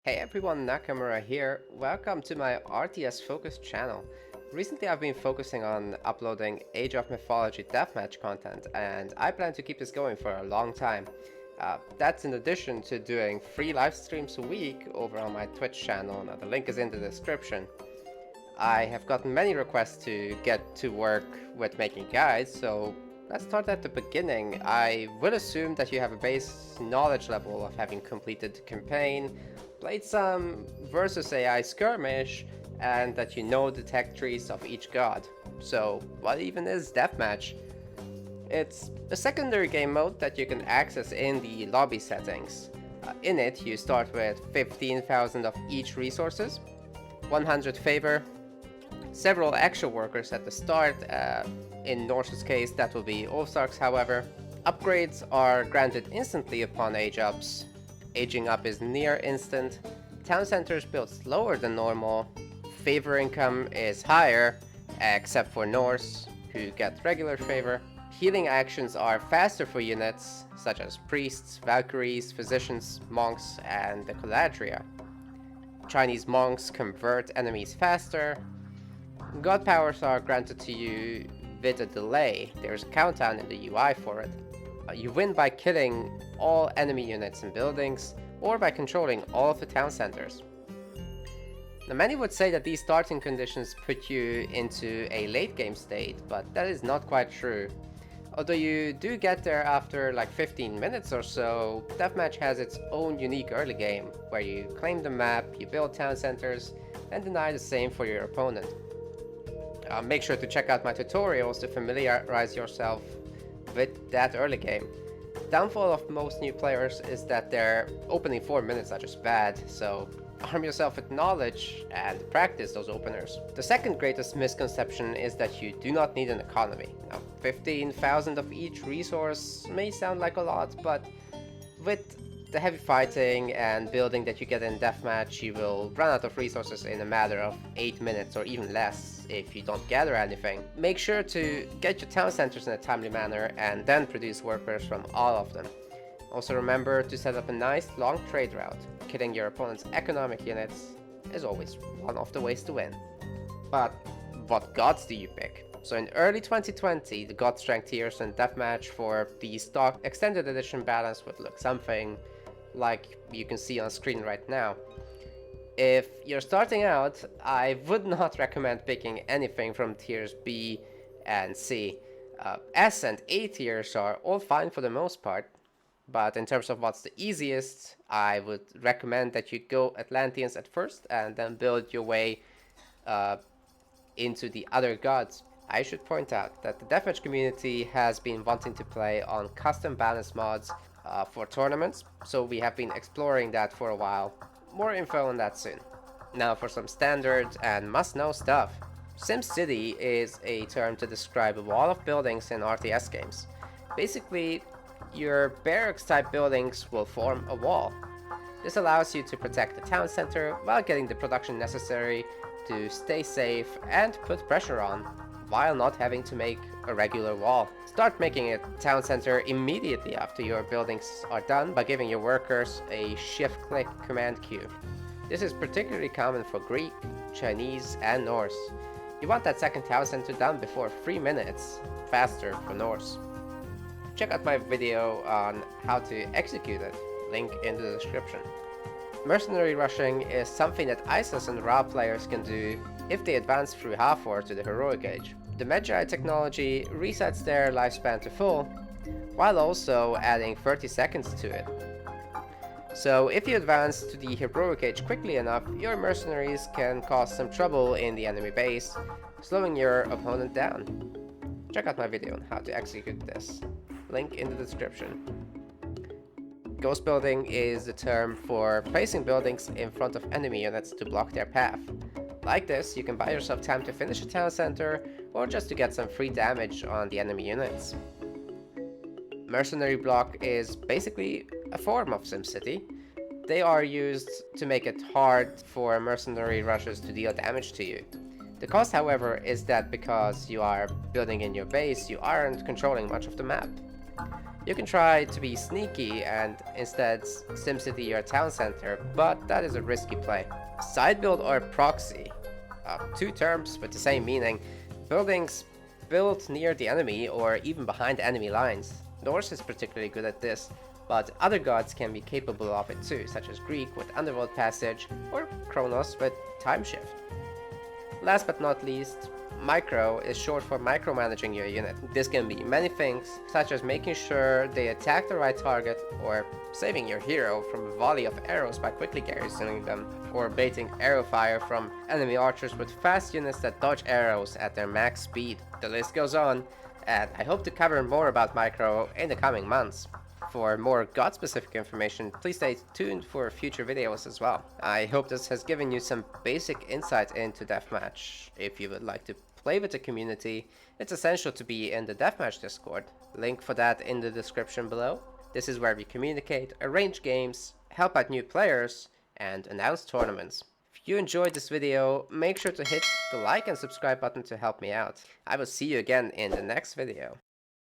Hey everyone, Nakamura here. Welcome to my RTS focused channel. Recently I've been focusing on uploading Age of Mythology Deathmatch content, and I plan to keep this going for a long time. That's in addition to doing free live streams a week over on my Twitch channel. Now the link is in the description. I have gotten many requests to get to work with making guides, so let's start at the beginning. I would assume that you have a base knowledge level of having completed the campaign, played some versus AI skirmish, and that you know the tech trees of each god. So what even is Deathmatch? It's a secondary game mode that you can access in the lobby settings. In it, you start with 15,000 of each resources, 100 favor, several extra workers at the start. In Norse's case, that will be All-Stars, however. Upgrades are granted instantly upon age ups. Aging up is near instant. Town centers build slower than normal. Favor income is higher, except for Norse, who get regular favor. Healing actions are faster for units, such as priests, valkyries, physicians, monks, and the Colladria. Chinese monks convert enemies faster. God powers are granted to you with a delay. There's a countdown in the UI for it. You win by killing all enemy units and buildings, or by controlling all of the town centers. Now, many would say that these starting conditions put you into a late game state, but that is not quite true. Although you do get there after like 15 minutes or so, Deathmatch has its own unique early game, where you claim the map, you build town centers, and deny the same for your opponent. Make sure to check out my tutorials to familiarize yourself with that early game. Downfall of most new players is that their opening 4 minutes are just bad, so arm yourself with knowledge and practice those openers. The second greatest misconception is that you do not need an economy. Now, 15,000 of each resource may sound like a lot, but with the heavy fighting and building that you get in Deathmatch, you will run out of resources in a matter of 8 minutes or even less if you don't gather anything. Make sure to get your town centers in a timely manner and then produce workers from all of them. Also remember to set up a nice long trade route. Killing your opponent's economic units is always one of the ways to win. But what gods do you pick? So in early 2020, the god strength tiers in Deathmatch for the stock extended edition balance would look something like you can see on screen right now. If you're starting out, I would not recommend picking anything from tiers B and C. S and A tiers are all fine for the most part, but in terms of what's the easiest, I would recommend that you go Atlanteans at first and then build your way into the other gods. I should point out that the Deathmatch community has been wanting to play on custom balance mods for tournaments, so we have been exploring that for a while. More info on that soon. Now for some standard and must-know stuff. SimCity is a term to describe a wall of buildings in RTS games. Basically, your barracks-type buildings will form a wall. This allows you to protect the town center while getting the production necessary to stay safe and put pressure on, while not having to make a regular wall. Start making a town center immediately after your buildings are done by giving your workers a shift-click command queue. This is particularly common for Greek, Chinese, and Norse. You want that second town center done before 3 minutes, faster for Norse. Check out my video on how to execute it, link in the description. Mercenary rushing is something that ISIS and RA players can do if they advance through half-war to the heroic age. The Magi technology resets their lifespan to full, while also adding 30 seconds to it. So if you advance to the heroic age quickly enough, your mercenaries can cause some trouble in the enemy base, slowing your opponent down. Check out my video on how to execute this, link in the description. Ghost building is the term for placing buildings in front of enemy units to block their path. Like this, you can buy yourself time to finish a town center, or just to get some free damage on the enemy units. Mercenary Block is basically a form of SimCity. They are used to make it hard for mercenary rushers to deal damage to you. The cost, however, is that because you are building in your base, you aren't controlling much of the map. You can try to be sneaky and instead SimCity your town center, but that is a risky play. Side build or proxy. Two terms with the same meaning. Buildings built near the enemy or even behind enemy lines. Norse is particularly good at this, but other gods can be capable of it too, such as Greek with Underworld Passage or Kronos with Time Shift. Last but not least, micro is short for micromanaging your unit. This can be many things, such as making sure they attack the right target, or saving your hero from a volley of arrows by quickly garrisoning them, or baiting arrow fire from enemy archers with fast units that dodge arrows at their max speed. The list goes on, and I hope to cover more about micro in the coming months. For more god-specific information, please stay tuned for future videos as well. I hope this has given you some basic insight into Deathmatch. If you would like to play with the community, it's essential to be in the Deathmatch Discord. Link for that in the description below. This is where we communicate, arrange games, help out new players, and announce tournaments. If you enjoyed this video, make sure to hit the like and subscribe button to help me out. I will see you again in the next video.